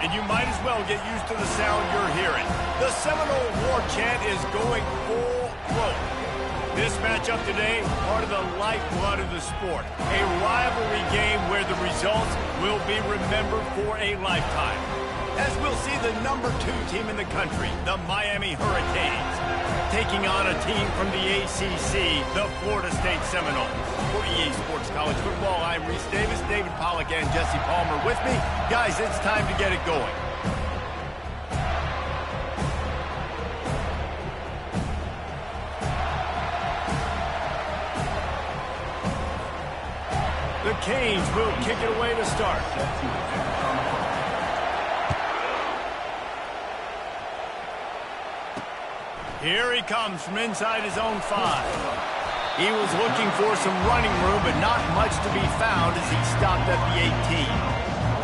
and you might as well get used to the sound you're hearing. The Seminole War chant is going full float. This matchup today, part of the lifeblood of the sport. A rivalry game where the results will be remembered for a lifetime. As we'll see the #2 team in the country, the Miami Hurricanes, taking on a team from the ACC, the Florida State Seminoles. For EA Sports College Football, I'm Reese Davis, David Pollack, and Jesse Palmer with me. Guys, it's time to get it going. The Canes will kick it away to start. Here he comes from inside his own 5. He was looking for some running room, but not much to be found as he stopped at the 18.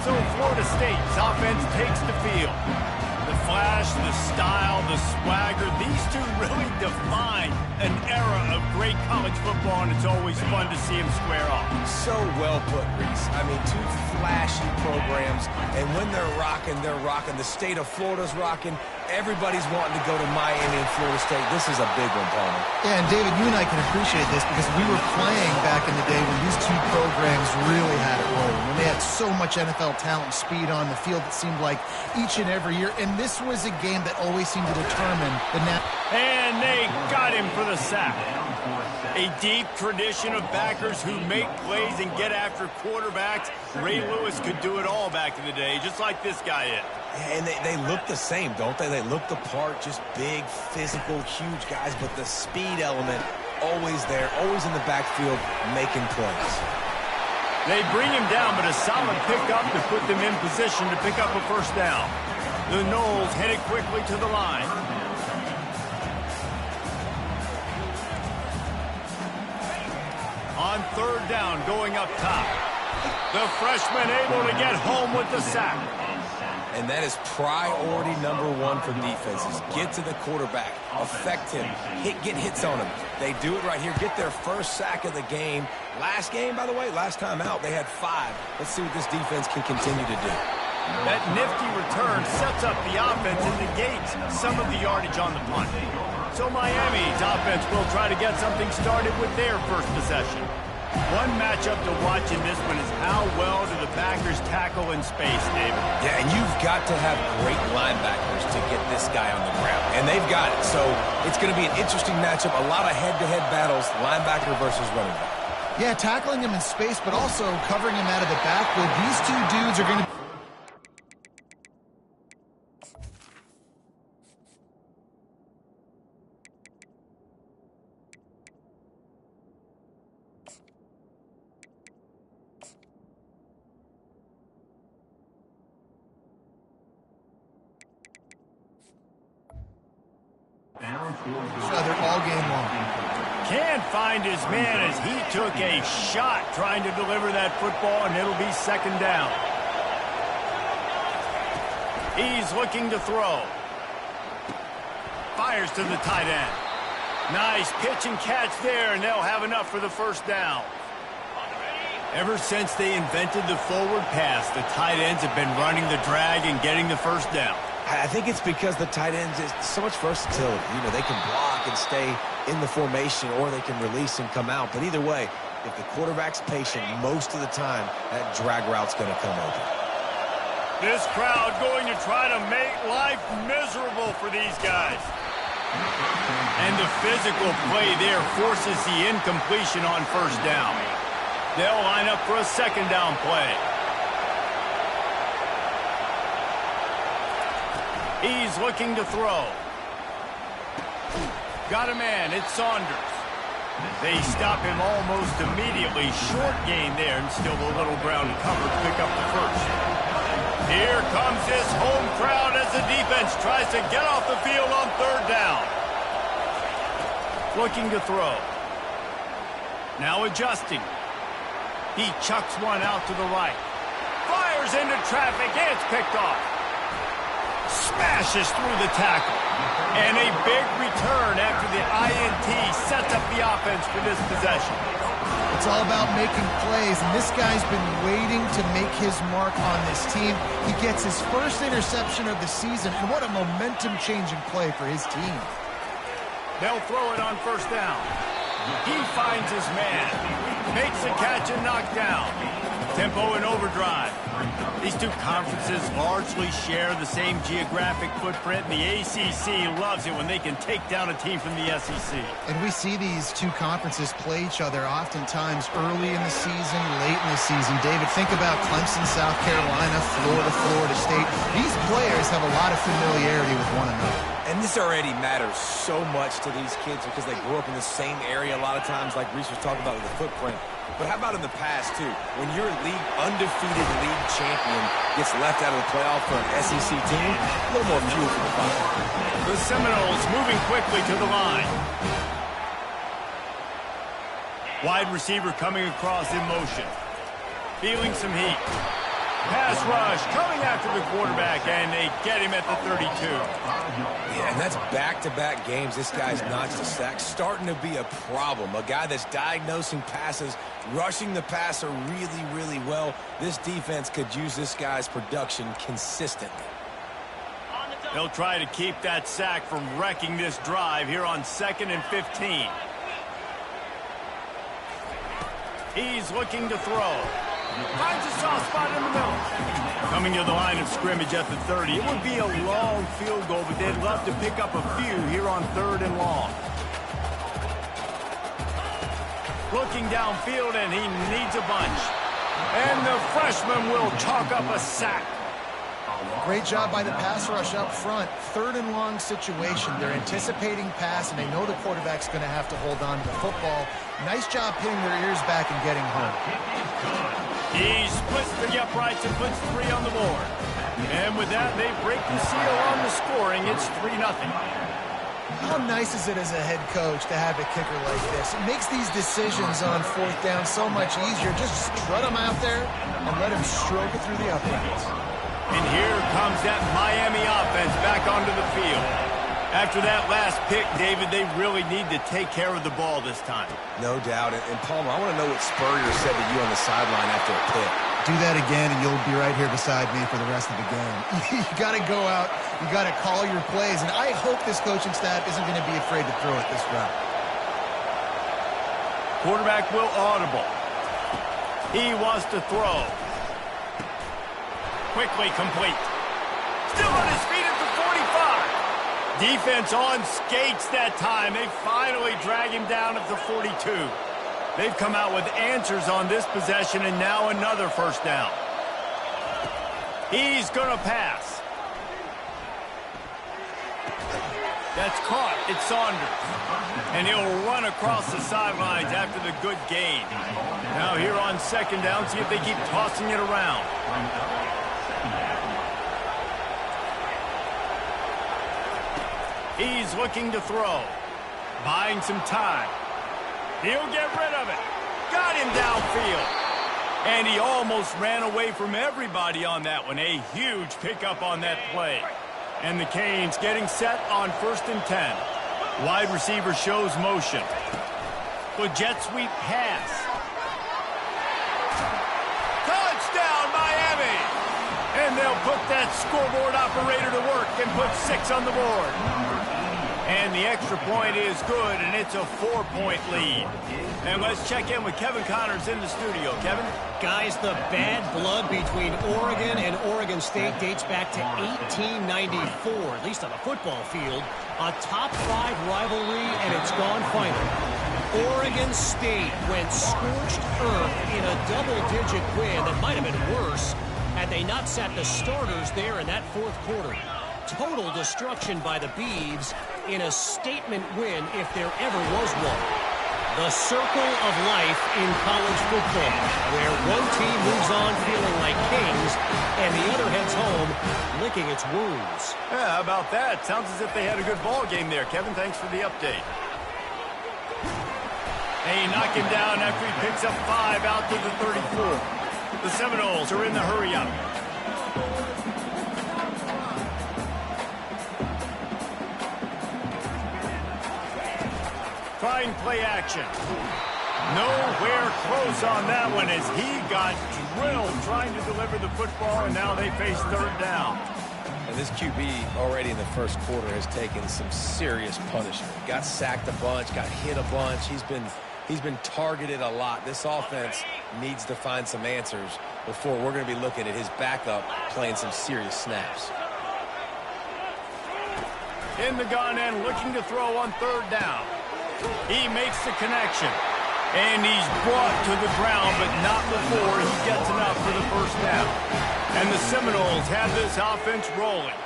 So Florida State's offense takes the field. The flash, the style, the swagger, these two really define an era of great college football, and it's always fun to see them square off. So well put, Reese. I mean, two flashy programs, and when they're rocking, they're rocking. The state of Florida's rocking. Everybody's wanting to go to Miami and Florida State. This is a big one, Palmer. Yeah, and David, you and I can appreciate this because we were playing back in the day when these two programs really had it rolling. When they had so much NFL talent and speed on the field, it seemed like each and every year. And this was a game that always seemed to determine the net. And they got him for the sack. A deep tradition of backers who make plays and get after quarterbacks. Ray Lewis could do it all back in the day, just like this guy is. And they look the same, don't they? They look the part, just big, physical, huge guys, but the speed element always there, always in the backfield, making plays. They bring him down, but a solid pickup to put them in position to pick up a first down. The Noles headed quickly to the line. On 3rd down, going up top. The freshman able to get home with the sack. And that is priority #1 for defenses. Get to the quarterback, affect him, get hits on him. They do it right here, get their first sack of the game. Last game, by the way, last time out, they had 5. Let's see what this defense can continue to do. That nifty return sets up the offense and negates some of the yardage on the punt. So Miami's offense will try to get something started with their first possession. One matchup to watch in this one is how well do the backers tackle in space, David. Yeah, and you've got to have great linebackers to get this guy on the ground. And they've got it. So it's going to be an interesting matchup. A lot of head-to-head battles, linebacker versus running back. Yeah, tackling him in space, but also covering him out of the backfield. These two dudes are going to... other all game long. Can't find his man as he took a shot trying to deliver that football, and it'll be 2nd down. He's looking to throw. Fires to the tight end. Nice pitch and catch there, and they'll have enough for the first down. Ever since they invented the forward pass, the tight ends have been running the drag and getting the first down. I think it's because the tight ends is so much versatility. You know, they can block and stay in the formation, or they can release and come out. But either way, if the quarterback's patient, most of the time, that drag route's going to come open. This crowd going to try to make life miserable for these guys. And the physical play there forces the incompletion on first down. They'll line up for a 2nd down play. He's looking to throw. Got a man, it's Saunders. They stop him almost immediately. Short gain there, and still a little ground cover to pick up the first. Here comes his home crowd as the defense tries to get off the field on 3rd down. Looking to throw. Now adjusting. He chucks one out to the right. Fires into traffic, and it's picked off. Smashes through the tackle. And a big return after the INT sets up the offense for this possession. It's all about making plays, and this guy's been waiting to make his mark on this team. He gets his first interception of the season, and what a momentum-changing play for his team. They'll throw it on first down. He finds his man. Makes the catch and knocked down. Tempo and overdrive. These two conferences largely share the same geographic footprint, and the ACC loves it when they can take down a team from the SEC. And we see these two conferences play each other oftentimes early in the season, late in the season. David, think about Clemson, South Carolina, Florida, Florida State. These players have a lot of familiarity with one another. And this already matters so much to these kids because they grew up in the same area a lot of times, like Reese was talking about with the footprint. But how about in the past, too? When your undefeated league champion gets left out of the playoff for an SEC team, a little more fuel for the fire. The Seminoles moving quickly to the line. Wide receiver coming across in motion. Feeling some heat. Pass rush coming after the quarterback, and they get him at the 32. Yeah, and that's back-to-back games. This guy's notched a sack. Starting to be a problem. A guy that's diagnosing passes, rushing the passer really, really well. This defense could use this guy's production consistently. They'll try to keep that sack from wrecking this drive here on 2nd and 15. He's looking to throw. Finds a soft spot in the middle. Coming to the line of scrimmage at the 30. It would be a long field goal, but they'd love to pick up a few here on 3rd and long. Looking downfield, and he needs a bunch. And the freshman will chalk up a sack. Great job by the pass rush up front. 3rd and long situation. They're anticipating pass, and they know the quarterback's going to have to hold on to the football. Nice job pinning their ears back and getting home. He splits the uprights and puts 3 on the board. And with that, they break the seal on the scoring. It's 3-0. How nice is it as a head coach to have a kicker like this? It makes these decisions on 4th down so much easier. Just strut him out there and let him stroke it through the uprights. And here comes that Miami offense back onto the field. After that last pick, David, they really need to take care of the ball this time. No doubt. And Palmer, I want to know what Spurrier said to you on the sideline after a pick. Do that again, and you'll be right here beside me for the rest of the game. You got to go out. You got to call your plays. And I hope this coaching staff isn't going to be afraid to throw it this route. Quarterback will audible. He wants to throw. Quickly complete. Still on his feet at the 45. Defense on skates that time. They finally drag him down at the 42. They've come out with answers on this possession, and now another first down. He's going to pass. That's caught. It's Saunders. And he'll run across the sidelines after the good gain. Now here on 2nd down, see if they keep tossing it around. He's looking to throw. Buying some time. He'll get rid of it. Got him downfield. And he almost ran away from everybody on that one. A huge pickup on that play. And the Canes getting set on 1st and 10. Wide receiver shows motion. The jet sweep pass. Touchdown, Miami! And they'll put that scoreboard operator to work and put 6 on the board. And the extra point is good, and it's a 4-point lead. And let's check in with Kevin Connors in the studio. Kevin? Guys, the bad blood between Oregon and Oregon State dates back to 1894, at least on the football field. A top-5 rivalry, and it's gone final. Oregon State went scorched earth in a double-digit win that might have been worse had they not sat the starters there in that 4th quarter. Total destruction by the Beavs in a statement win if there ever was one. The circle of life in college football, where one team moves on feeling like kings and the other heads home licking its wounds. Yeah, how about that? Sounds as if they had a good ball game there. Kevin, thanks for the update. They knock him down after he picks up 5 out to the 34. The Seminoles are in the hurry-up. trying play action. Nowhere close on that one as he got drilled trying to deliver the football, and now they face third down. And this QB already in the first quarter has taken some serious punishment. Got sacked a bunch, got hit a bunch. He's been targeted a lot. This offense needs to find some answers before we're going to be looking at his backup playing some serious snaps. In the gun and looking to throw on third down. He makes the connection. And he's brought to the ground, but not before he gets enough for the first down. And the Seminoles have this offense rolling.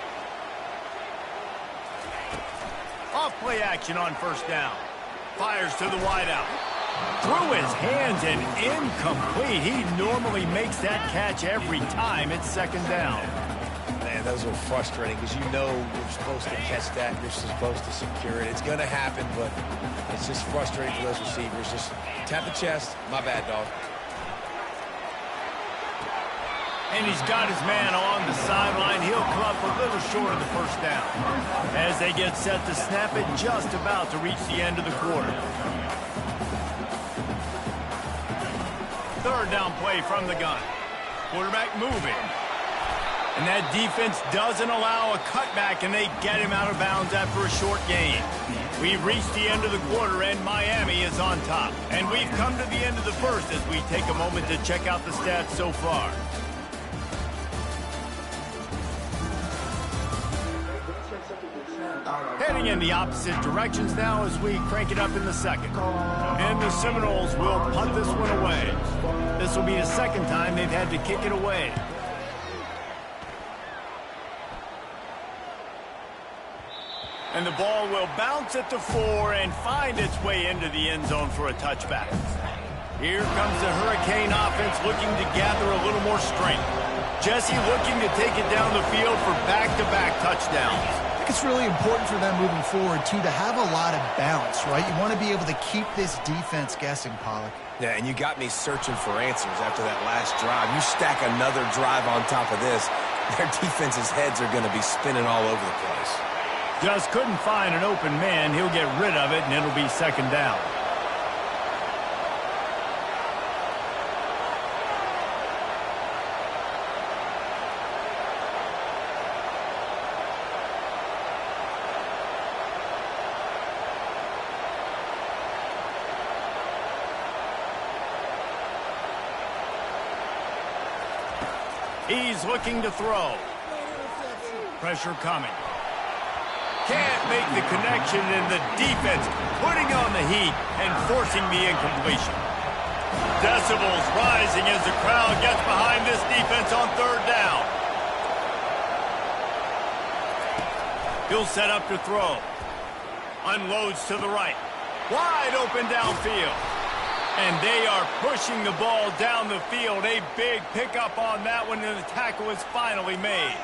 Off play action on first down. Fires to the wideout. Through his hands and incomplete. He normally makes that catch every time it's second down. Man, those are frustrating because you know you're supposed to catch that. You're supposed to secure it. It's going to happen, but it's just frustrating for those receivers. Just tap the chest. My bad, dog. And he's got his man on the sideline. He'll come up a little short of the first down. As they get set to snap it, just about to reach the end of the quarter. Third down play from the gun. Quarterback moving. And that defense doesn't allow a cutback, and they get him out of bounds after a short gain. We've reached the end of the quarter, and Miami is on top. And we've come to the end of the first as we take a moment to check out the stats so far. Heading in the opposite directions now as we crank it up in the second. And the Seminoles will punt this one away. This will be the second time they've had to kick it away. And the ball will bounce at the 4 and find its way into the end zone for a touchback. Here comes the Hurricane offense looking to gather a little more strength. Jesse looking to take it down the field for back-to-back touchdowns. I think it's really important for them moving forward, too, to have a lot of bounce, right? You want to be able to keep this defense guessing, Pollock. Yeah, and you got me searching for answers after that last drive. You stack another drive on top of this, their defense's heads are going to be spinning all over the place. Just couldn't find an open man. He'll get rid of it, and it'll be second down. He's looking to throw. Pressure coming. Can't make the connection, and the defense putting on the heat and forcing the incompletion. Decibels rising as the crowd gets behind this defense on third down. He'll set up to throw. Unloads to the right. Wide open downfield. And they are pushing the ball down the field. A big pickup on that one, and the tackle is finally made.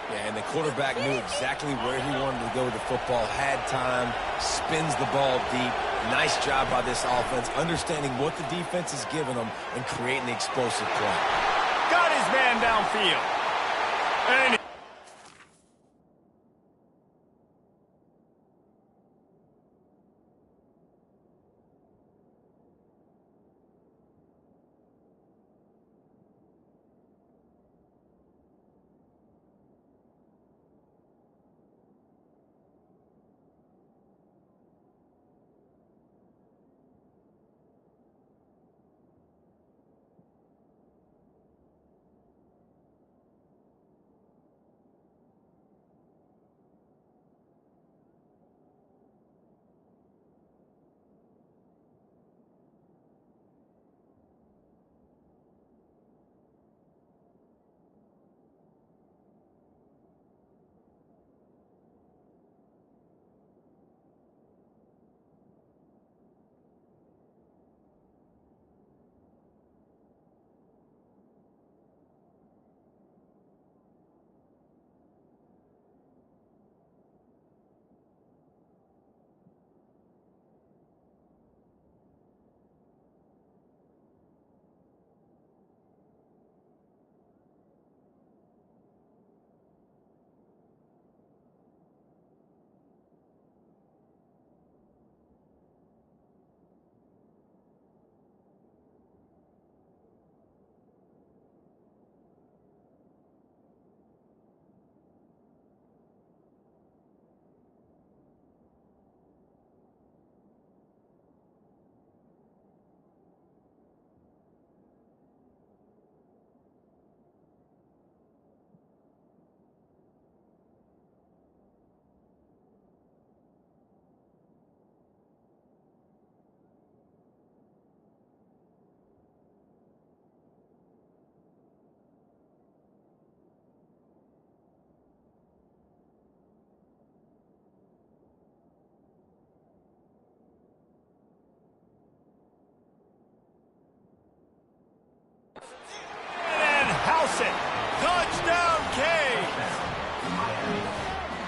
Yeah, and the quarterback knew exactly where he wanted to go with the football, had time, spins the ball deep. Nice job by this offense, understanding what the defense is giving them and creating the explosive play. Got his man downfield. And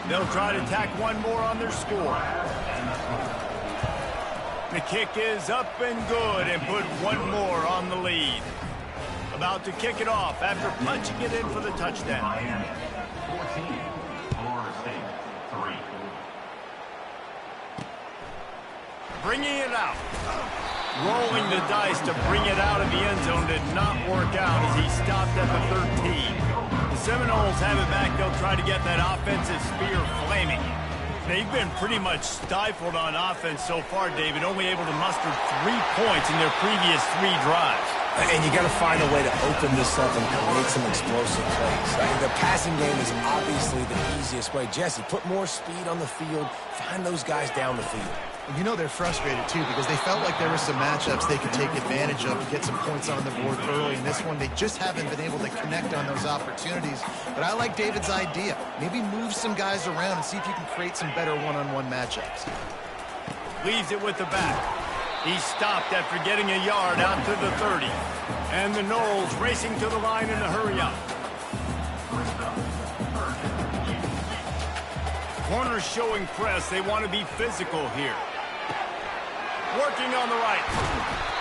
They'll try to tack one more on their score. The kick is up and good and put one more on the lead. About to kick it off after punching it in for the touchdown. Miami 14, Florida State 3. Bringing it out. Rolling the dice to bring it out of the end zone did not work out as he stopped at the 13. The Seminoles have it back. They'll try to get that offensive spear flaming. They've been pretty much stifled on offense so far, David, only able to muster 3 points in their previous 3 drives. And you got to find a way to open this up and create some explosive plays. The passing game is obviously the easiest way. Jesse, put more speed on the field. Find those guys down the field. You know they're frustrated, too, because they felt like there were some matchups they could take advantage of to get some points on the board early. In this one, they just haven't been able to connect on those opportunities. But I like David's idea. Maybe move some guys around and see if you can create some better one-on-one matchups. Leaves it with the back. He stopped after getting a yard out to the 30. And the Noles racing to the line in a hurry-up. Corners showing press. They want to be physical here. Working on the right.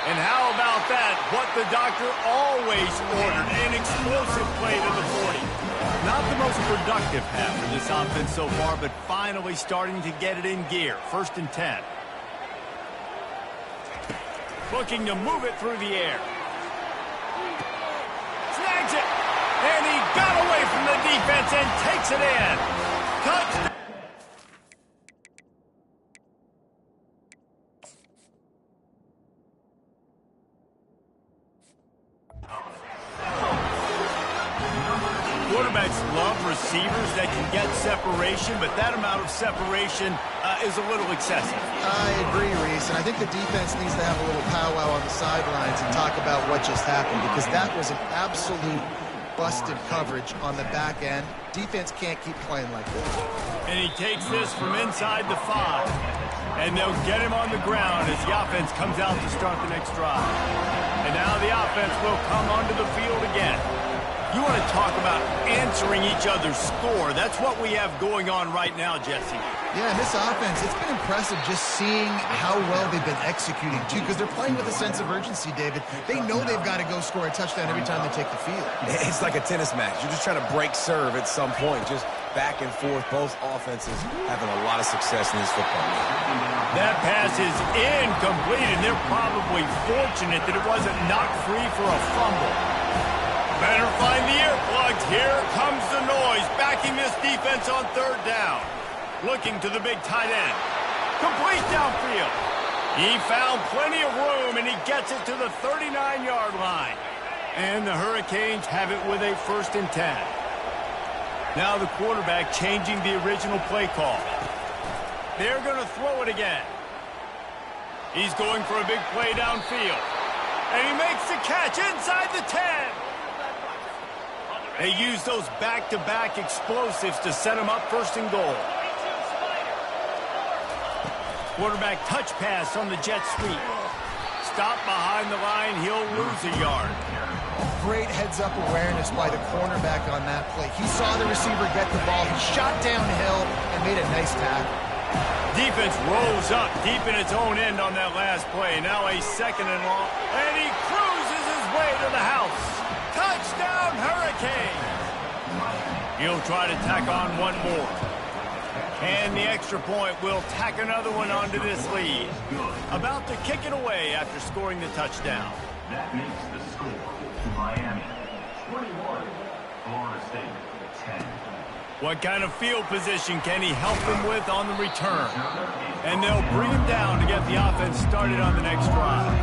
And how about that? What the doctor always ordered. An explosive play to the 40. Not the most productive half for this offense so far, but finally starting to get it in gear. 1st and 10. Looking to move it through the air. Snags it. And he got away from the defense and takes it in. Touchdown. Quarterbacks love receivers that can get separation, but that amount of separation is a little excessive. I agree, Reese, and I think the defense needs to have a little powwow on the sidelines and talk about what just happened, because that was an absolute busted coverage on the back end. Defense can't keep playing like this. And he takes this from inside the 5. And they'll get him on the ground as the offense comes out to start the next drive. And now the offense will come onto the field again. You want to talk about answering each other's score. That's what we have going on right now, Jesse. Yeah, and this offense, it's been impressive just seeing how well they've been executing, too, because they're playing with a sense of urgency, David. They know they've got to go score a touchdown every time they take the field. It's like a tennis match. You're just trying to break serve at some point. Just back and forth. Both offenses having a lot of success in this football game. That pass is incomplete, and they're probably fortunate that it wasn't knocked free for a fumble. Better find the earplugs. Here comes the noise, backing this defense on 3rd down. Looking to the big tight end. Complete downfield. He found plenty of room, and he gets it to the 39-yard line. And the Hurricanes have it with a 1st and 10. Now the quarterback changing the original play call. They're going to throw it again. He's going for a big play downfield. And he makes the catch inside the 10. They use those back-to-back explosives to set him up 1st and goal. Quarterback touch pass on the jet sweep. Stop behind the line. He'll lose a yard. Great heads-up awareness by the cornerback on that play. He saw the receiver get the ball. He shot downhill and made a nice tackle. Defense rose up deep in its own end on that last play. Now a 2nd and long. And he cruises his way to the house. Touchdown, Hurricane! He'll try to tack on one more. And the extra point will tack another one onto this lead. About to kick it away after scoring the touchdown. That makes the score Miami 21, Florida State 10. What kind of field position can he help them with on the return? And they'll bring him down to get the offense started on the next drive.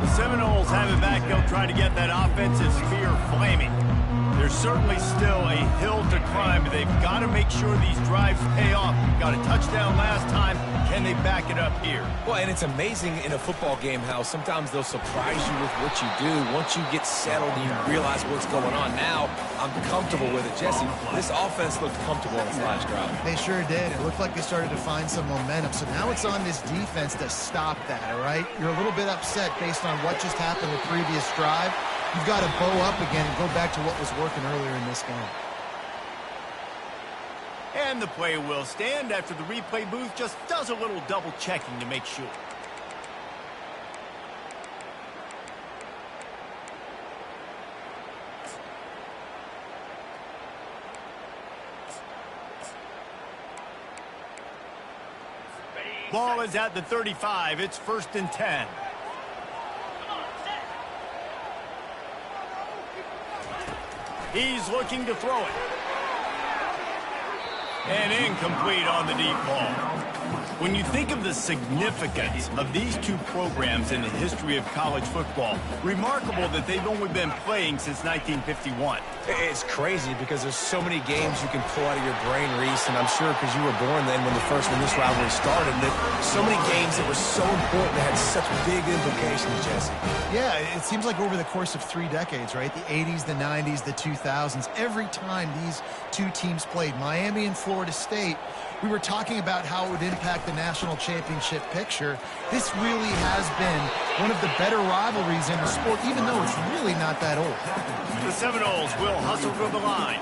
The Seminoles have it back. They'll try to get that offensive spear flaming. There's certainly still a hill to climb, but they've got to make sure these drives pay off. Got a touchdown last time. Can they back it up here? Well, and it's amazing in a football game how sometimes they'll surprise you with what you do. Once you get settled and you realize what's going on, now I'm comfortable with it. Jesse, this offense looked comfortable on its last drive. They sure did. It looked like they started to find some momentum. So now it's on this defense to stop that, all right? You're a little bit upset based on what just happened the previous drive. You've got to bow up again and go back to what was working earlier in this game. And the play will stand after the replay booth just does a little double checking to make sure. Ball is at the 35. It's 1st and 10. He's looking to throw it. And incomplete on the deep ball. When you think of the significance of these two programs in the history of college football, remarkable that they've only been playing since 1951. It's crazy because there's so many games you can pull out of your brain, Reese, and I'm sure because you were born then when this rivalry started, that so many games that were so important that had such big implications, Jesse. Yeah, it seems like over the course of 3 decades, right? The 80s, the 90s, the 2000s, every time these two teams played, Miami and Florida State, we were talking about how it would impact the national championship picture. This really has been one of the better rivalries in the sport, even though it's really not that old. The Seminoles will hustle to the line.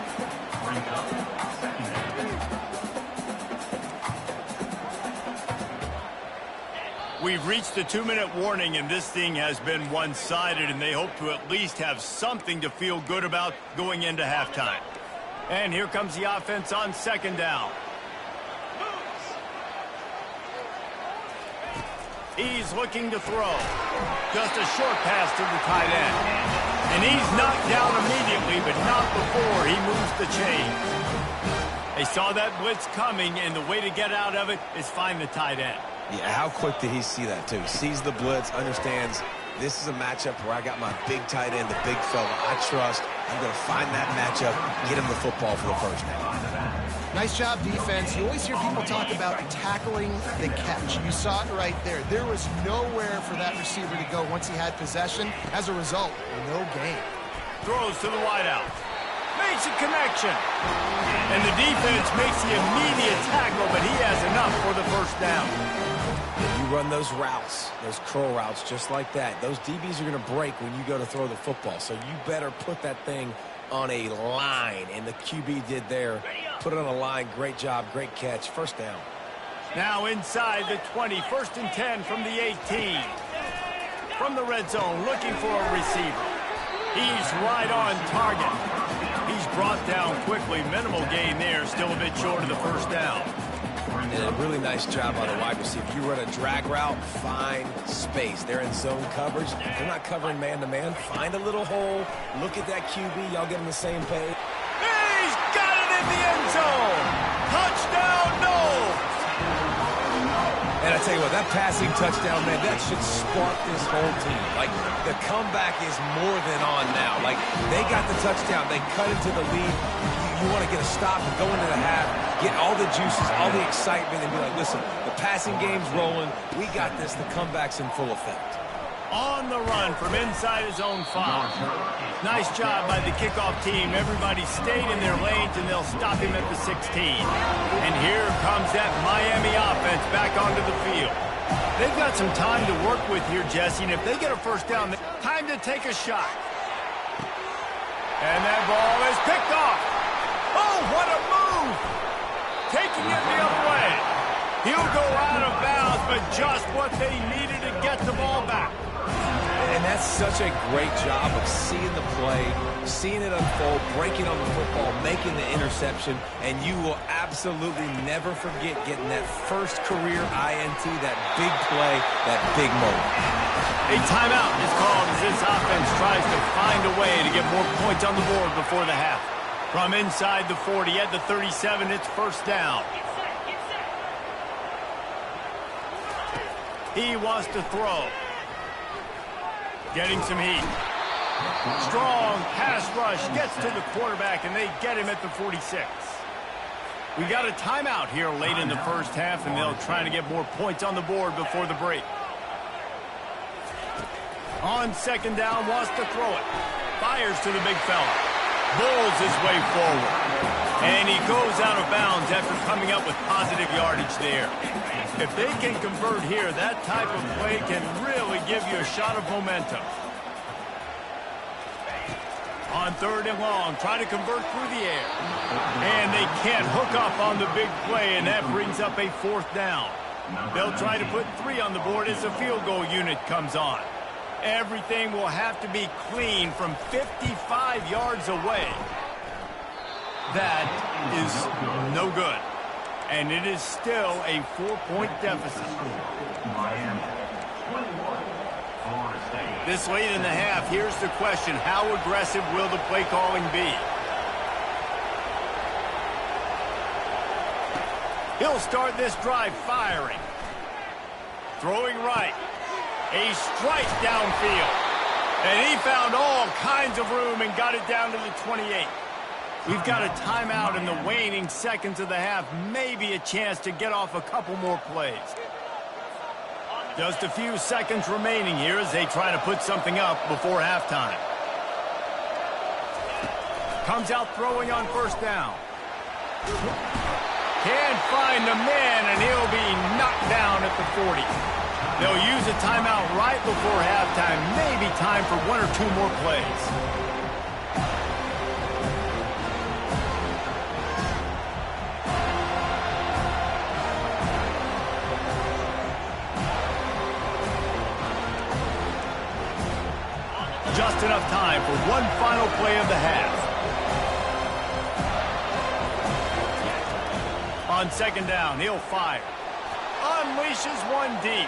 We've reached the 2-minute warning, and this thing has been one-sided, and they hope to at least have something to feel good about going into halftime. And here comes the offense on 2nd down. He's looking to throw. Just a short pass to the tight end. And he's knocked down immediately, but not before he moves the chain. They saw that blitz coming, and the way to get out of it is find the tight end. Yeah, how quick did he see that, too? Sees the blitz, understands this is a matchup where I got my big tight end, the big fella I trust. I'm going to find that matchup, get him the football for the first down. Nice job, defense. You always hear people talk about tackling the catch. You saw it right there. There was nowhere for that receiver to go once he had possession. As a result, no gain. Throws to the wideout. Makes a connection. And the defense makes the immediate tackle, but he has enough for the first down. You run those routes, those curl routes, just like that. Those DBs are going to break when you go to throw the football, so you better put that thing on a line, and the QB did there. Put it on a line. Great job, great catch. First down. Now inside the 20, 1st and 10 from the 18. From the red zone, looking for a receiver. He's right on target. He's brought down quickly. Minimal gain there, still a bit short of the first down. And a really nice job by the wide receiver. If you run a drag route, find space. They're in zone coverage. They're not covering man-to-man. Find a little hole. Look at that QB. Y'all get on the same page. He's got it in the end zone. Touchdown, Noles. And I tell you what, that passing touchdown, man, that should spark this whole team. Like, the comeback is more than on now. Like, they got the touchdown. They cut into the lead. You want to get a stop and go into the half, get all the juices, all the excitement, and be like, listen, the passing game's rolling. We got this. The comeback's in full effect. On the run from inside his own 5. Nice job by the kickoff team. Everybody stayed in their lanes, and they'll stop him at the 16. And here comes that Miami offense back onto the field. They've got some time to work with here, Jesse, and if they get a first down, time to take a shot. And that ball is picked off. Oh, what a move! Taking it the other way. He'll go out of bounds, but just what they needed to get the ball back. And that's such a great job of seeing the play, seeing it unfold, breaking on the football, making the interception, and you will absolutely never forget getting that first career INT, that big play, that big moment. A timeout is called as this offense tries to find a way to get more points on the board before the half. From inside the 40 at the 37, it's first down. He wants to throw. Getting some heat. Strong pass rush gets to the quarterback, and they get him at the 46. We got a timeout here late in the first half, and they'll try to get more points on the board before the break. On second down, wants to throw it. Fires to the big fella. Bulls his way forward. And he goes out of bounds after coming up with positive yardage there. If they can convert here, that type of play can really give you a shot of momentum. On third and long, try to convert through the air. And they can't hook up on the big play, and that brings up a 4th down. They'll try to put 3 on the board as the field goal unit comes on. Everything will have to be clean from 55 yards away. That is no good. And it is still a 4-point deficit. This late in the half, here's the question. How aggressive will the play calling be? He'll start this drive firing. Throwing right. A strike downfield. And he found all kinds of room and got it down to the 28. We've got a timeout in the waning seconds of the half. Maybe a chance to get off a couple more plays. Just a few seconds remaining here as they try to put something up before halftime. Comes out throwing on 1st down. Can't find the man, and he'll be knocked down at the 40. They'll use a timeout right before halftime. Maybe time for 1 or 2 more plays. Just enough time for one final play of the half. On 2nd down, he'll fire. Unleashes one deep.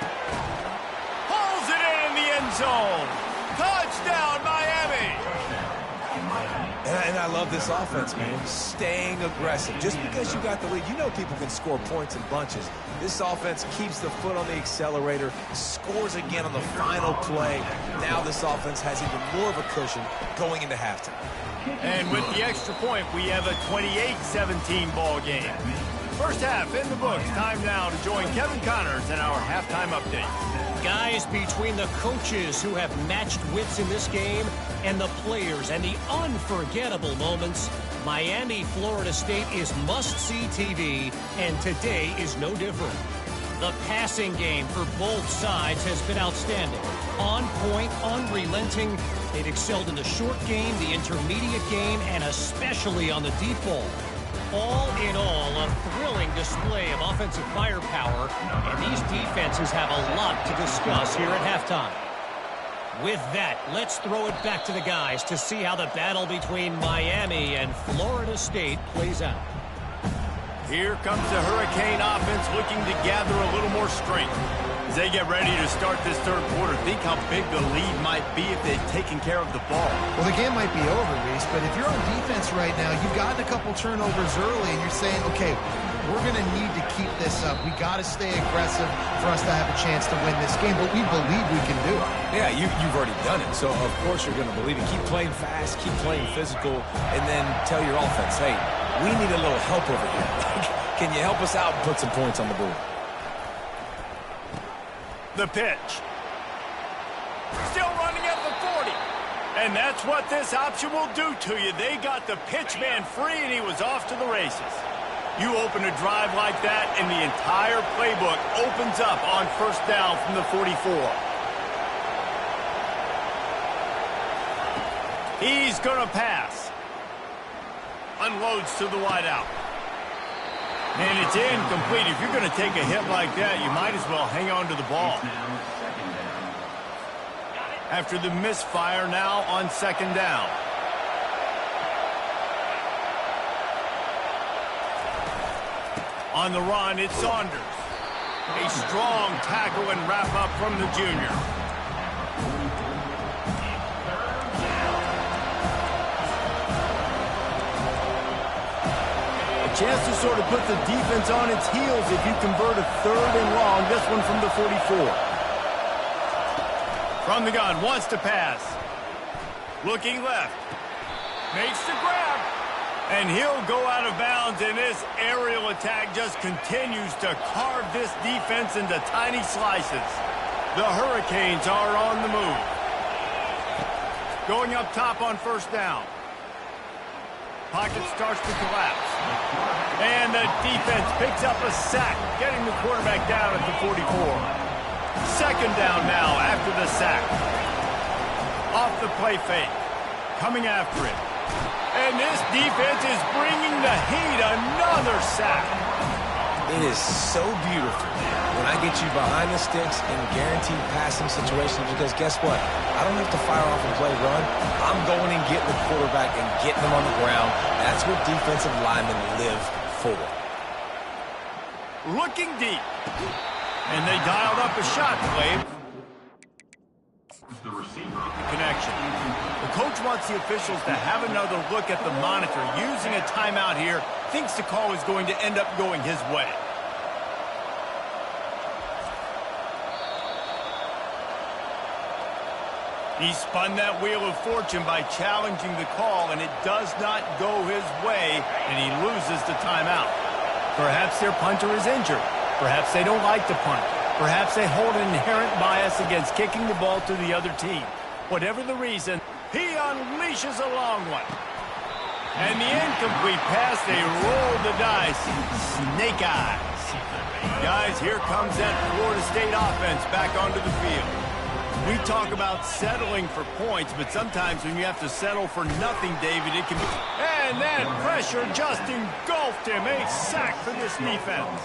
Pulls it in the end zone. Touchdown, Miami! And I love this offense, man. Staying aggressive. Just because you got the lead, you know people can score points in bunches. This offense keeps the foot on the accelerator, scores again on the final play. Now this offense has even more of a cushion going into halftime. And with the extra point, we have a 28-17 ball game. First half in the books. Time now to join Kevin Connors in our halftime update. Guys, between the coaches who have matched wits in this game and the players and the unforgettable moments, Miami, Florida State is must-see TV, and today is no different. The passing game for both sides has been outstanding. On point, unrelenting. They've excelled in the short game, the intermediate game, and especially on the deep ball. All in all, a thrilling display of offensive firepower, and these defenses have a lot to discuss here at halftime. With that, let's throw it back to the guys to see how the battle between Miami and Florida State plays out. Here comes the Hurricane offense looking to gather a little more strength. As they get ready to start this 3rd quarter, think how big the lead might be if they'd taken care of the ball. Well, the game might be over, Reese, but if you're on defense right now, you've gotten a couple turnovers early, and you're saying, okay, we're going to need to keep this up. We got to stay aggressive for us to have a chance to win this game, but we believe we can do it. Yeah, you've already done it, so of course you're going to believe it. Keep playing fast, keep playing physical, and then tell your offense, hey, we need a little help over here. Can you help us out and put some points on the board? The pitch. Still running at the 40. And that's what this option will do to you. They got the pitch man free, and he was off to the races. You open a drive like that, and the entire playbook opens up on 1st down from the 44. He's going to pass. Unloads to the wideout. And it's incomplete. If you're going to take a hit like that, you might as well hang on to the ball. After the misfire, now on 2nd down. On the run, it's Saunders. A strong tackle and wrap up from the junior. Chance to sort of put the defense on its heels if you convert a 3rd and long. This one from the 44. From the gun, wants to pass. Looking left. Makes the grab. And he'll go out of bounds, and this aerial attack just continues to carve this defense into tiny slices. The Hurricanes are on the move. Going up top on 1st down. Pocket starts to collapse. And the defense picks up a sack, getting the quarterback down at the 44. 2nd down now after the sack. Off the play fake. Coming after it. And this defense is bringing the heat. Another sack. It is so beautiful when I get you behind the sticks in guaranteed passing situations, because guess what? I don't have to fire off and play run. I'm going and getting the quarterback and getting them on the ground. That's what defensive linemen live for. Looking deep. And they dialed up a shot, Clave. The receiver. Connection. The coach wants the officials to have another look at the monitor. Using a timeout here, thinks the call is going to end up going his way. He spun that wheel of fortune by challenging the call, and it does not go his way, and he loses the timeout. Perhaps their punter is injured. Perhaps they don't like to punt. Perhaps they hold an inherent bias against kicking the ball to the other team. Whatever the reason, he unleashes a long one. And the incomplete pass, they roll the dice. Snake eyes. Guys, here comes that Florida State offense back onto the field. We talk about settling for points, but sometimes when you have to settle for nothing, David, it can be... And that pressure just engulfed him. A sack for this defense.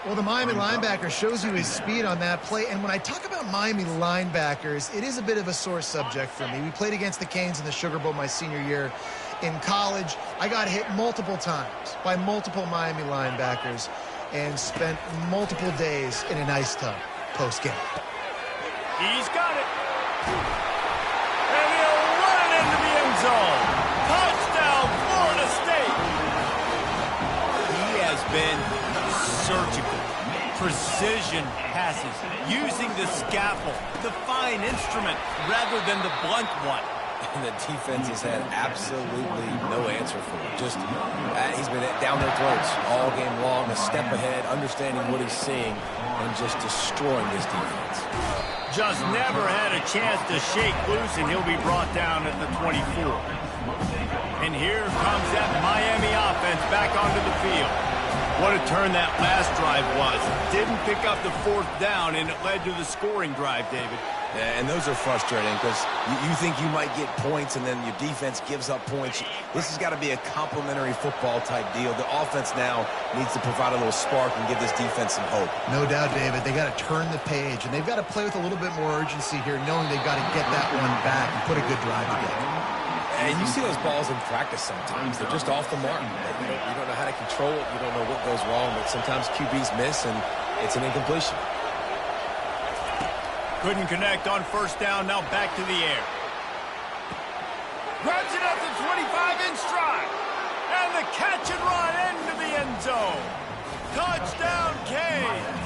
Well, the Miami linebacker shows you his speed on that play. And when I talk about Miami linebackers, it is a bit of a sore subject for me. We played against the Canes in the Sugar Bowl my senior year in college. I got hit multiple times by multiple Miami linebackers and spent multiple days in an ice tub post-game. He's got it. And he'll run it into the end zone. Touchdown, Florida State. He has been surgical. Precision passes. Using the scalpel, the fine instrument, rather than the blunt one. And the defense has had absolutely no answer for it. Just, he's been down their throats all game long, a step ahead, understanding what he's seeing, and just destroying this defense. Just never had a chance to shake loose, and he'll be brought down at the 24. And here comes that Miami offense back onto the field. What a turn that last drive was. Didn't pick up the fourth down, and it led to the scoring drive, David. Yeah, and those are frustrating because you think you might get points and then your defense gives up points. This has got to be a complementary football type deal. The offense now needs to provide a little spark and give this defense some hope. No doubt, David. They got to turn the page, and they've got to play with a little bit more urgency here, knowing they've got to get that one back and put a good drive together. And you see those balls in practice sometimes. They're just off the mark. You don't know how to control it. You don't know what goes wrong, but sometimes QBs miss, and it's an incompletion. Couldn't connect on first down, now back to the air. Grabs it up to 25 in stride. And the catch and run into the end zone. Touchdown, Canes.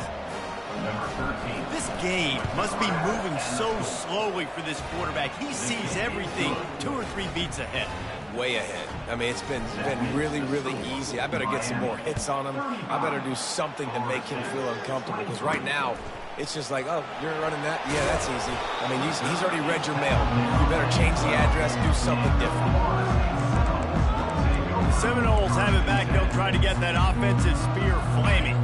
This game must be moving so slowly for this quarterback. He sees everything 2 or 3 beats ahead. Way ahead. I mean, it's been really, really easy. I better get some more hits on him. I better do something to make him feel uncomfortable, because right now, it's just like, oh, you're running that? Yeah, that's easy. I mean, he's already read your mail. You better change the address, do something different. The Seminoles have it back. They'll try to get that offensive spear flaming.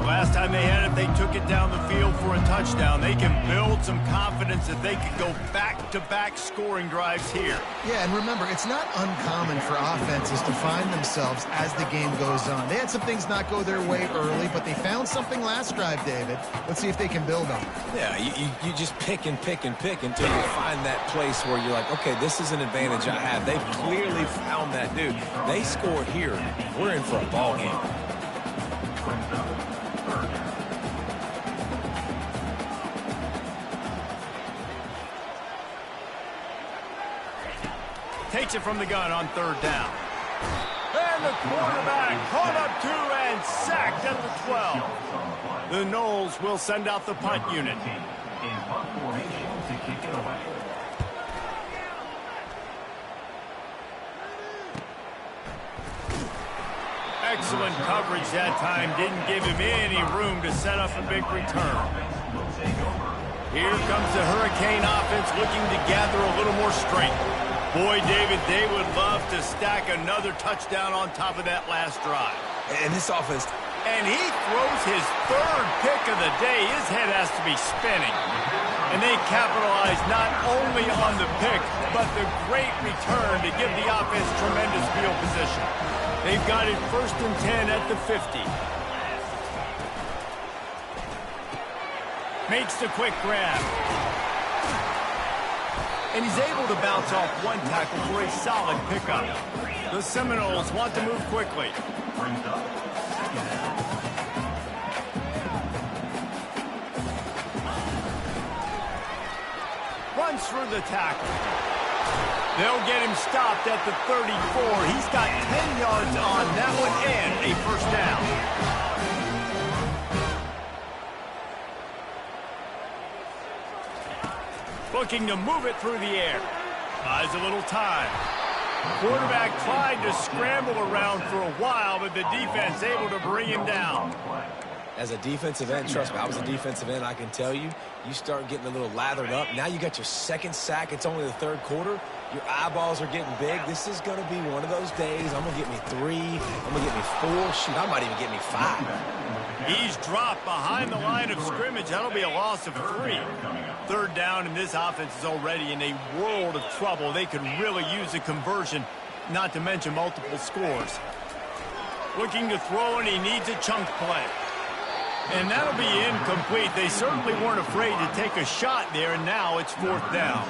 The last time they had it, they took it down the field for a touchdown. They can build some confidence that they could go back-to-back scoring drives here. Yeah, and remember, it's not uncommon for offenses to find themselves as the game goes on. They had some things not go their way early, but they found something last drive, David. Let's see if they can build on it. Yeah, you just pick and pick and pick until you find that place where you're like, okay, this is an advantage I have. They've clearly found that, dude. They score here. We're in for a ball game. Takes it from the gun on third down. And the quarterback caught up to and sacked at the 12. The Noles will send out the punt unit. In punt formation to kick it away. Excellent coverage that time. Didn't give him any room to set up a big return. Here comes the Hurricane offense looking to gather a little more strength. Boy, David, they would love to stack another touchdown on top of that last drive. And this offense... And he throws his third pick of the day. His head has to be spinning. And they capitalize not only on the pick, but the great return to give the offense tremendous field position. They've got it 1st and 10 at the 50. Makes the quick grab. And he's able to bounce off one tackle for a solid pickup. The Seminoles want to move quickly. Runs through the tackle. They'll get him stopped at the 34. He's got 10 yards on that one and a first down. Looking to move it through the air. Buys a little time. Quarterback tried to scramble around for a while, but the defense able to bring him down. As a defensive end, trust me, I was a defensive end, I can tell you, you start getting a little lathered up. Now you got your 2nd sack. It's only the 3rd quarter. Your eyeballs are getting big. This is going to be one of those days. I'm going to get me 3. I'm going to get me 4. Shoot, I might even get me 5. He's dropped behind the line of scrimmage. That'll be a loss of 3. 3rd down, and this offense is already in a world of trouble. They could really use a conversion, not to mention multiple scores. Looking to throw, and he needs a chunk play. And that'll be incomplete. They certainly weren't afraid to take a shot there, and now it's 4th down.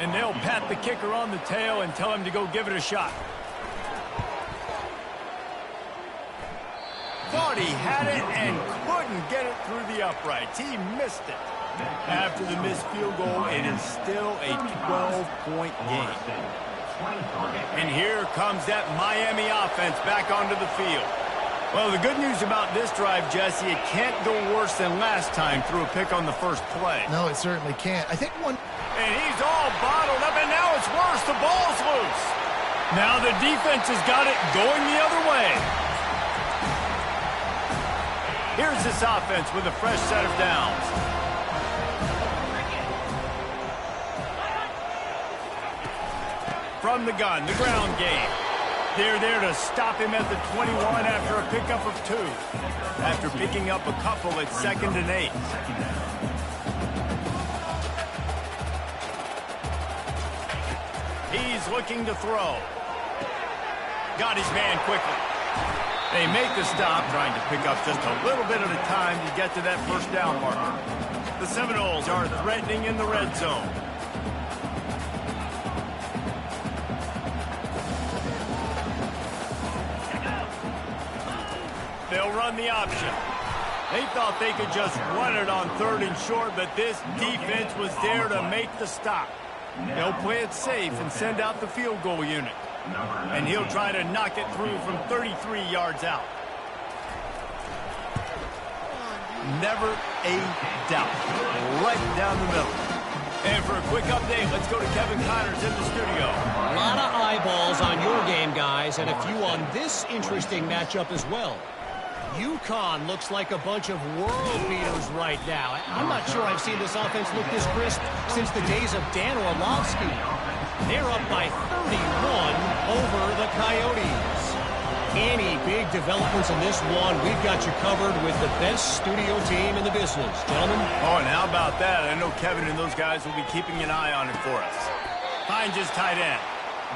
And they'll pat the kicker on the tail and tell him to go give it a shot. Thought he had it and couldn't get it through the uprights. He missed it. After the missed field goal, it is still a 12-point game. And here comes that Miami offense back onto the field. Well, the good news about this drive, Jesse, it can't go worse than last time through a pick on the first play. No, it certainly can't. I think one... And he's all bottled up, and now it's worse. The ball's loose. Now the defense has got it going the other way. Here's this offense with a fresh set of downs. From the gun, the ground game. They're there to stop him at the 21 after a pickup of 2. After picking up a couple at 2nd and 8. He's looking to throw. Got his man quickly. They make the stop, trying to pick up just a little bit at a time to get to that first down marker. The Seminoles are threatening in the red zone. They'll run the option. They thought they could just run it on 3rd and short, but this defense was there to make the stop. They'll play it safe and send out the field goal unit. And he'll try to knock it through from 33 yards out. Never a doubt. Right down the middle. And for a quick update, let's go to Kevin Connors in the studio. A lot of eyeballs on your game, guys, and a few on this interesting matchup as well. UConn looks like a bunch of world beaters right now. I'm not sure I've seen this offense look this crisp since the days of Dan Orlovsky. They're up by 31 over the Coyotes. Any big developments in this one, we've got you covered with the best studio team in the business. Gentlemen? Oh, and how about that? I know Kevin and those guys will be keeping an eye on it for us. Finds his tight end.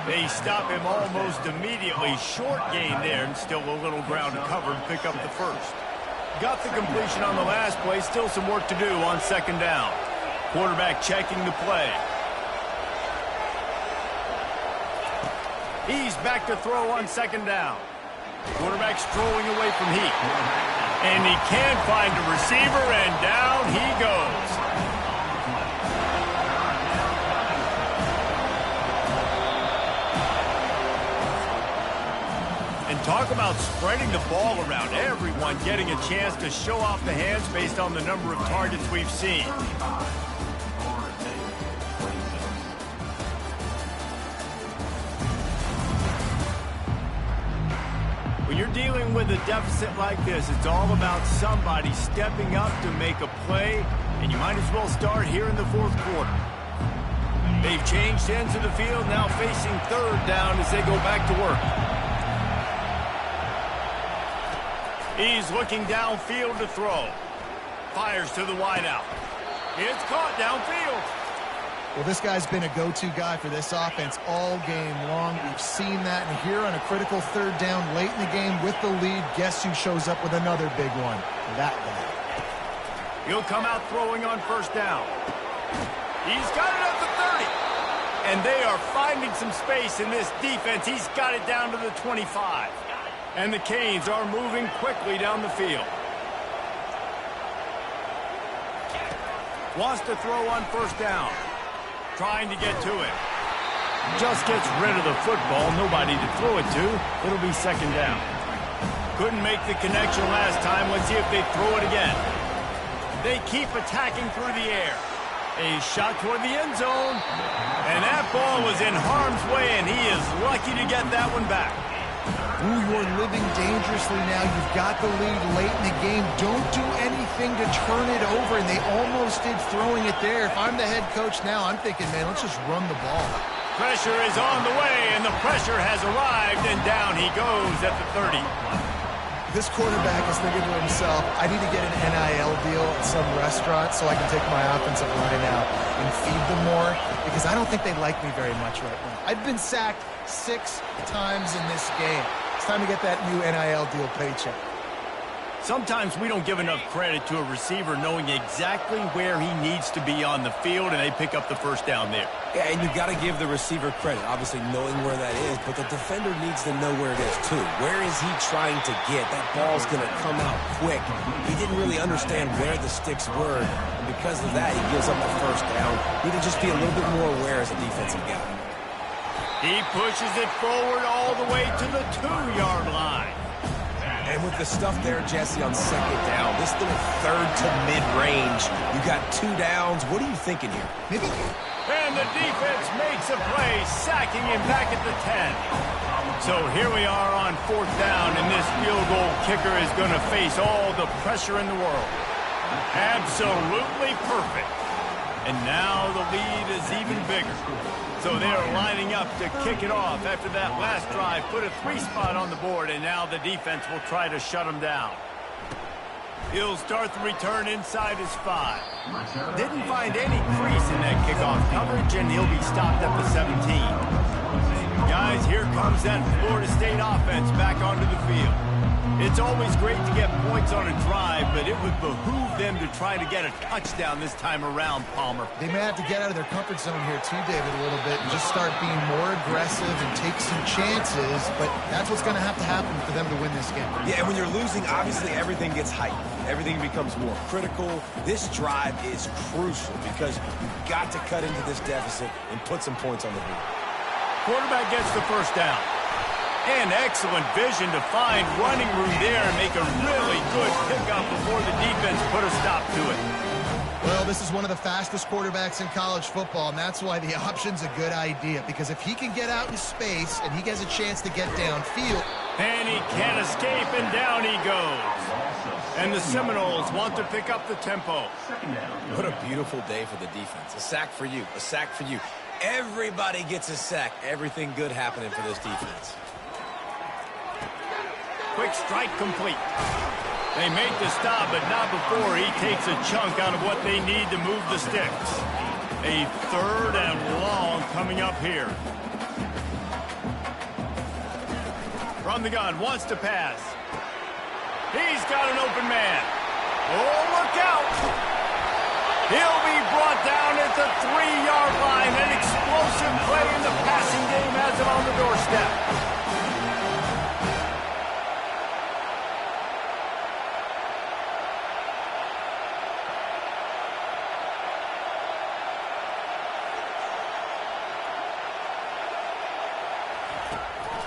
They stop him almost immediately. Short gain there, and still a little ground to cover and pick up the first. Got the completion on the last play. Still some work to do on 2nd down. Quarterback checking the play. He's back to throw on 2nd down. Quarterback strolling away from heat. And he can't find a receiver, and down he goes. And talk about spreading the ball around. Everyone getting a chance to show off the hands based on the number of targets we've seen. When you're dealing with a deficit like this, it's all about somebody stepping up to make a play, and you might as well start here in the 4th quarter. They've changed ends of the field, now facing 3rd down as they go back to work. He's looking downfield to throw. Fires to the wideout. It's caught downfield. Well, this guy's been a go-to guy for this offense all game long. We've seen that, and here on a critical third down late in the game with the lead, guess who shows up with another big one? That guy. He'll come out throwing on first down. He's got it at the 30. And they are finding some space in this defense. He's got it down to the 25. And the Canes are moving quickly down the field. Wants to throw on first down. Trying to get to it. Just gets rid of the football. Nobody to throw it to. It'll be second down. Couldn't make the connection last time. Let's see if they throw it again. They keep attacking through the air. A shot toward the end zone. And that ball was in harm's way, and he is lucky to get that one back. Ooh, you're living dangerously now. You've got the lead late in the game. Don't do anything to turn it over, and they almost did throwing it there. If I'm the head coach now, I'm thinking, man, let's just run the ball. Pressure is on the way, and the pressure has arrived, and down he goes at the 30. This quarterback is thinking to himself, I need to get an NIL deal at some restaurant so I can take my offensive line out and feed them more, because I don't think they like me very much right now. I've been sacked 6 times in this game. It's time to get that new NIL deal paycheck. Sometimes we don't give enough credit to a receiver knowing exactly where he needs to be on the field, and they pick up the first down there. Yeah, and you've got to give the receiver credit, obviously knowing where that is, but the defender needs to know where it is too. Where is he trying to get? That ball's going to come out quick. He didn't really understand where the sticks were, and because of that, he gives up the first down. He need to just be a little bit more aware as a defensive guy. He pushes it forward all the way to the 2-yard line. And with the stuff there, Jesse, on second down, this little third to mid-range, you got 2 downs. What are you thinking here? Maybe. And the defense makes a play, sacking him back at the 10. So here we are on 4th down, and this field goal kicker is going to face all the pressure in the world. Absolutely perfect. And now the lead is even bigger. So they are lining up to kick it off after that last drive. Put a 3 spot on the board, and now the defense will try to shut them down. He'll start the return inside his 5. Didn't find any crease in that kickoff coverage, and he'll be stopped at the 17. Guys, here comes that Florida State offense back onto the field. It's always great to get points on a drive, but it would behoove them to try to get a touchdown this time around, Palmer. They may have to get out of their comfort zone here too, David, a little bit and just start being more aggressive and take some chances, but that's what's going to happen for them to win this game. Yeah, and when you're losing, obviously everything gets heightened. Everything becomes more critical. This drive is crucial because you've got to cut into this deficit and put some points on the board. Quarterback gets the first down. And excellent vision to find running room there and make a really good pickup before the defense put a stop to it. Well, this is one of the fastest quarterbacks in college football, and that's why the option's a good idea, because if he can get out in space and he gets a chance to get downfield. And he can't escape, and down he goes. And the Seminoles want to pick up the tempo. What a beautiful day for the defense. A sack for you, a sack for you. Everybody gets a sack. Everything good happening for this defense. Quick strike complete. They make the stop, but not before he takes a chunk out of what they need to move the sticks. A 3rd and long coming up here. From the gun, wants to pass. He's got an open man. Oh, look out! He'll be brought down at the 3-yard line. An explosive play in the passing game has him on the doorstep.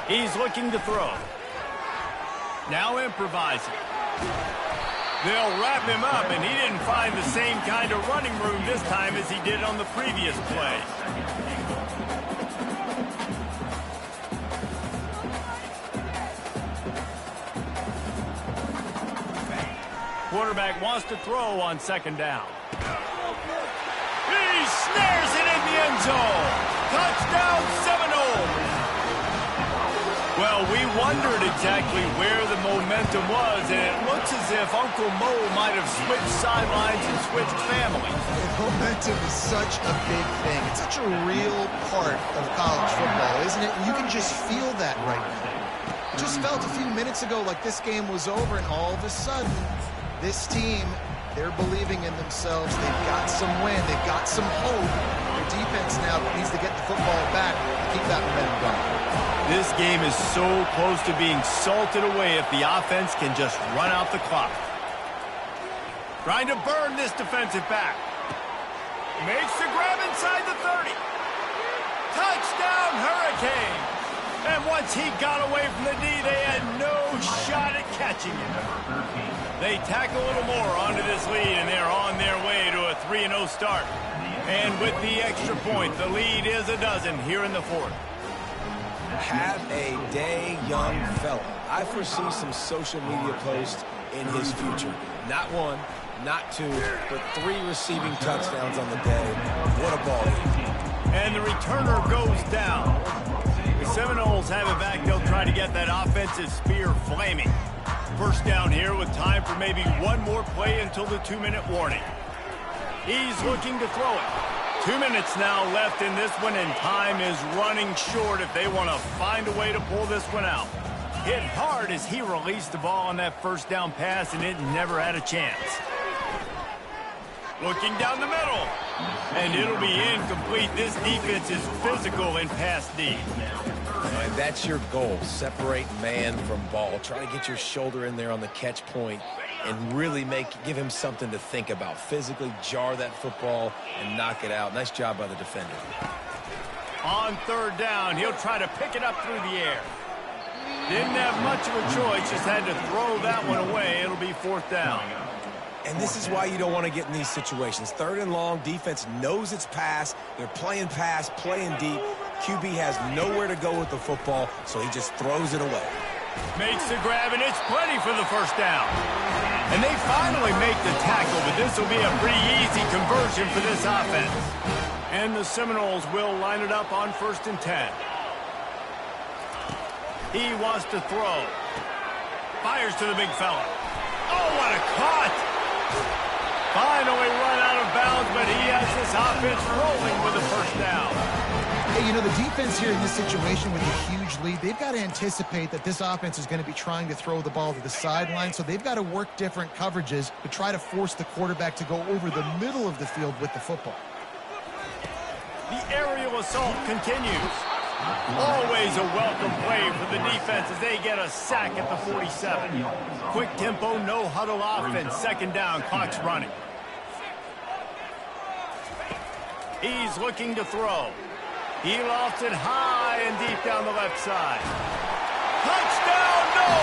He's looking to throw. Now improvising. They'll wrap him up, and he didn't find the same kind of running room this time as he did on the previous play. Quarterback wants to throw on 2nd down. He snares it in the end zone. Touchdown Seminoles. Well, Well, we wondered exactly where the momentum was, and it looks as if Uncle Mo might have switched sidelines and switched families. Momentum is such a big thing. It's such a real part of college football, isn't it? And you can just feel that right now. Just felt a few minutes ago like this game was over, and all of a sudden, this team, they're believing in themselves. They've got some wind. They've got some hope. Their defense now needs to get the football back and keep that momentum going. This game is so close to being salted away if the offense can just run out the clock. Trying to burn this defensive back. Makes the grab inside the 30. Touchdown, Hurricane! And once he got away from the D, they had no shot at catching him. They tack a little more onto this lead, and they're on their way to a 3-0 start. And with the extra point, the lead is a dozen here in the fourth. Have a day, young fella. I foresee some social media posts in his future. Not one, not two, but 3 receiving touchdowns on the day. What a ball game. And the returner goes down. The Seminoles have it back. They'll try to get that offensive spear flaming. First down here with time for maybe one more play until the 2-minute warning. He's looking to throw it. 2 minutes now left in this one, and time is running short if they want to find a way to pull this one out. Hit hard as he released the ball on that first down pass, and it never had a chance. Looking down the middle, and it'll be incomplete. This defense is physical in pass D. And that's your goal. Separate man from ball. Try to get your shoulder in there on the catch point and really give him something to think about. Physically jar that football and knock it out. Nice job by the defender. On third down, he'll try to pick it up through the air. Didn't have much of a choice, just had to throw that one away. It'll be fourth down. And this is why you don't want to get in these situations. Third and long, defense knows it's pass. They're playing pass, playing deep. QB has nowhere to go with the football, so he just throws it away. Makes the grab, and it's plenty for the first down. And they finally make the tackle, but this will be a pretty easy conversion for this offense. And the Seminoles will line it up on 1st and 10. He wants to throw. Fires to the big fella. Oh, what a caught! Finally run out of bounds, but he has this offense rolling with the first down. Hey, you know, the defense here in this situation with a huge lead, they've got to anticipate that this offense is going to be trying to throw the ball to the sideline, so they've got to work different coverages to try to force the quarterback to go over the middle of the field with the football. The aerial assault continues. Always a welcome play for the defense as they get a sack at the 47. Quick tempo, no huddle offense. Second down, clock's running. He's looking to throw. He lofts it high and deep down the left side. Touchdown, no!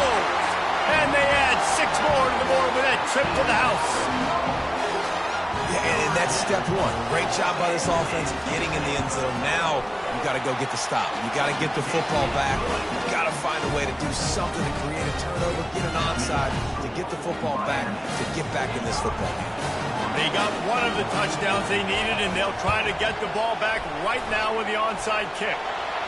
And they add 6 more to the board with that trip to the house. Yeah, and that's step one. Great job by this offense getting in the end zone. Now you got to go get the stop. You got to get the football back. You got to find a way to do something to create a turnover, get an onside, to get the football back, to get back in this football game. They got one of the touchdowns they needed, and they'll try to get the ball back right now with the onside kick.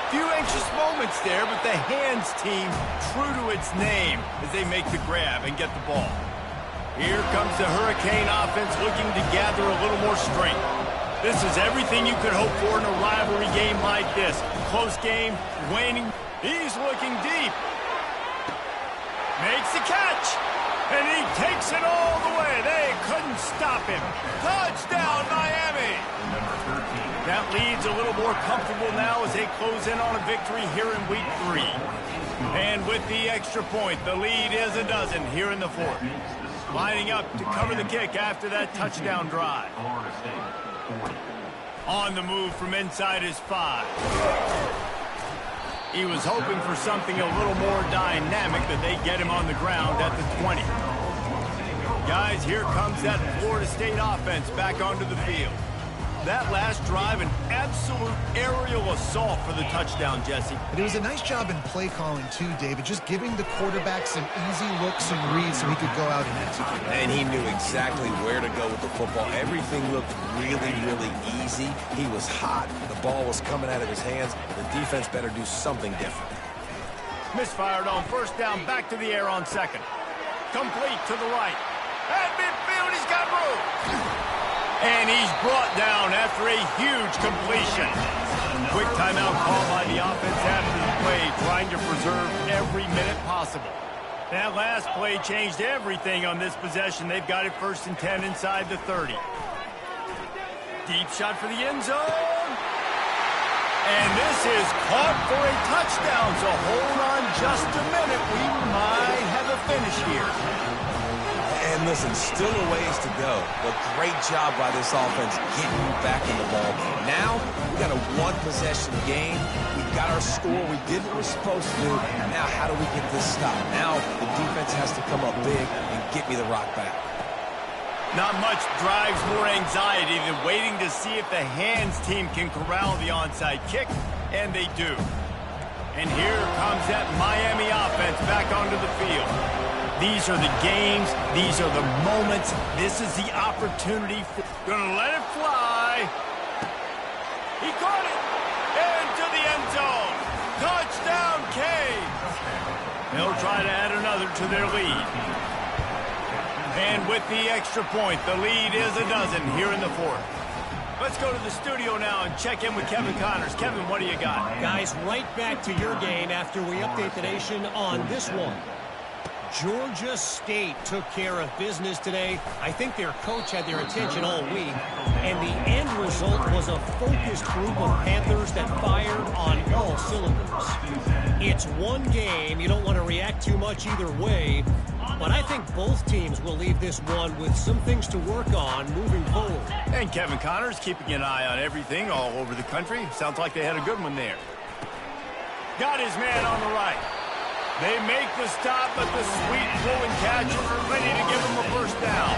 Few anxious moments there, but the hands team true to its name as they make the grab and get the ball. Here comes the Hurricane offense looking to gather a little more strength. This is everything you could hope for in a rivalry game like this. Close game, waning. He's looking deep. Makes the catch. And he takes it all the way. They couldn't stop him. Touchdown, Miami. That lead's a little more comfortable now as they close in on a victory here in week 3. And with the extra point, the lead is a dozen here in the fourth. Lining up to cover the kick after that touchdown drive. On the move from inside his 5. He was hoping for something a little more dynamic, that they get him on the ground at the 20. Guys, here comes that Florida State offense back onto the field. That last drive, an absolute aerial assault for the touchdown, Jesse. But it was a nice job in play calling, too, David, just giving the quarterback some easy looks and reads so he could go out and execute. And he knew exactly where to go with the football. Everything looked really, really easy. He was hot. The ball was coming out of his hands. The defense better do something different. Misfired on first down, back to the air on second. Complete to the right. At midfield, he's got room. And he's brought down after a huge completion. Quick timeout call by the offense after the play, trying to preserve every minute possible. That last play changed everything on this possession. They've got it 1st and 10 inside the 30. Deep shot for the end zone. And this is caught for a touchdown, so hold on just a minute. We might have a finish here. And listen, still a ways to go, but great job by this offense getting you back in the ball game. Now, we got a one-possession game. We got our score. We did what we're supposed to do. Now, how do we get this stopped? Now, the defense has to come up big and get me the rock back. Not much drives more anxiety than waiting to see if the hands team can corral the onside kick, and they do. And here comes that Miami offense back onto the field. These are the games. These are the moments. This is the opportunity. Gonna let it fly. He caught it. Into the end zone. Touchdown, Canes. They'll try to add another to their lead. And with the extra point, the lead is a dozen here in the 4th. Let's go to the studio now and check in with Kevin Connors. Kevin, what do you got? Guys, right back to your game after we update the nation on this one. Georgia State took care of business today. I think their coach had their attention all week, and the end result was a focused group of Panthers that fired on all cylinders. It's one game. You don't want to react too much either way, but I think both teams will leave this one with some things to work on moving forward. And Kevin Connors keeping an eye on everything all over the country. Sounds like they had a good one there. Got his man on the right. They make the stop, but the sweet throw and catch is ready to give him a first down.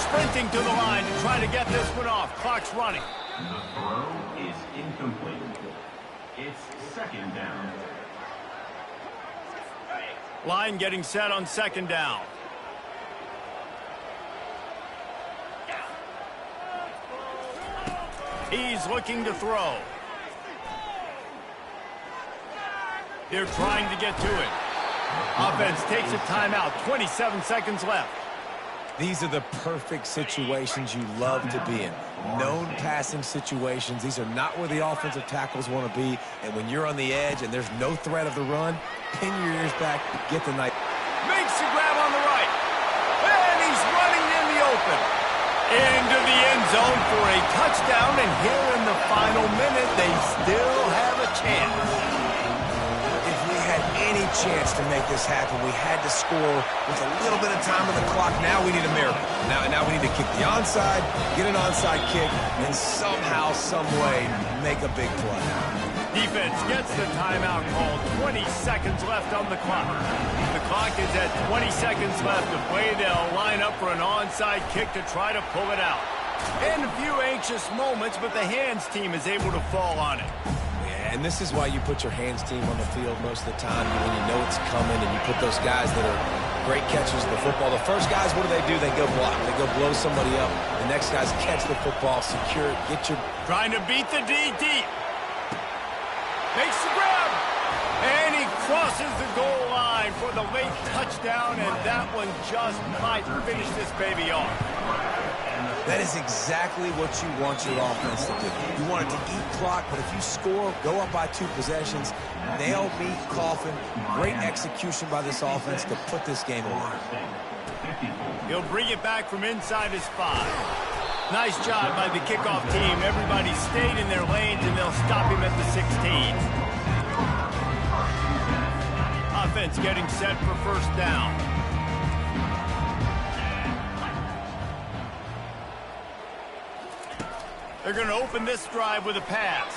Sprinting to the line to try to get this one off. Clock's running. The throw is incomplete. It's 2nd down. Line getting set on 2nd down. He's looking to throw. They're trying to get to it. Offense takes a timeout. 27 seconds left. These are the perfect situations you love to be in. Known passing situations. These are not where the offensive tackles want to be. And when you're on the edge and there's no threat of the run, pin your ears back, get the knife. Makes the grab on the right. And he's running in the open. Into the end zone for a touchdown. And here in the final minute, they still have a chance. Any chance to make this happen, we had to score with a little bit of time on the clock. Now we need a miracle. Now we need to kick the onside, get an onside kick, and somehow, some way, make a big play. Defense gets the timeout called. 20 seconds left on the clock. The clock is at 20 seconds left to play. They'll line up for an onside kick to try to pull it out. And a few anxious moments, but the hands team is able to fall on it. And this is why you put your hands team on the field most of the time when you know it's coming, and you put those guys that are great catchers of the football. The first guys, what do? They go block. They go blow somebody up. The next guys catch the football, secure it, get your... Trying to beat the D deep. Makes the grab. And he crosses the goal line for the late touchdown, and that one just might finish this baby off. That is exactly what you want your offense to do. You want it to eat clock, but if you score, go up by 2 possessions, nail, beat, coffin. Great execution by this offense to put this game away. He'll bring it back from inside his 5. Nice job by the kickoff team. Everybody stayed in their lanes, and they'll stop him at the 16. Offense getting set for first down. They're going to open this drive with a pass.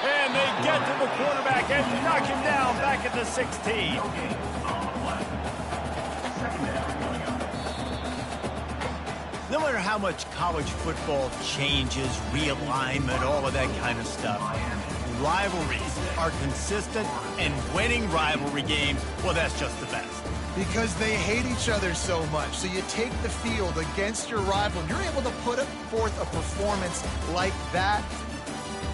And they get to the quarterback and knock him down back at the 16. No matter how much college football changes, realignment, all of that kind of stuff, rivalries are consistent, and winning rivalry games, well, that's just the best. Because they hate each other so much. So you take the field against your rival, and you're able to put forth a performance like that.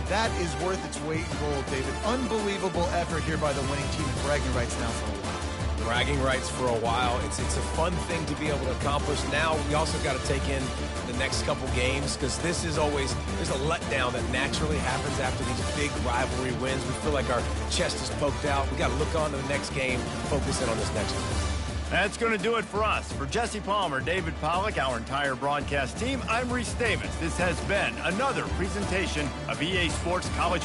That is worth its weight in gold, David. Unbelievable effort here by the winning team, and bragging rights now for a while. Bragging rights for a while. It's a fun thing to be able to accomplish. Now we also got to take in the next couple games, because this is always, there's a letdown that naturally happens after these big rivalry wins. We feel like our chest is poked out. We got to look on to the next game, focus in on this next one. That's going to do it for us. For Jesse Palmer, David Pollack, our entire broadcast team, I'm Reese Davis. This has been another presentation of EA Sports College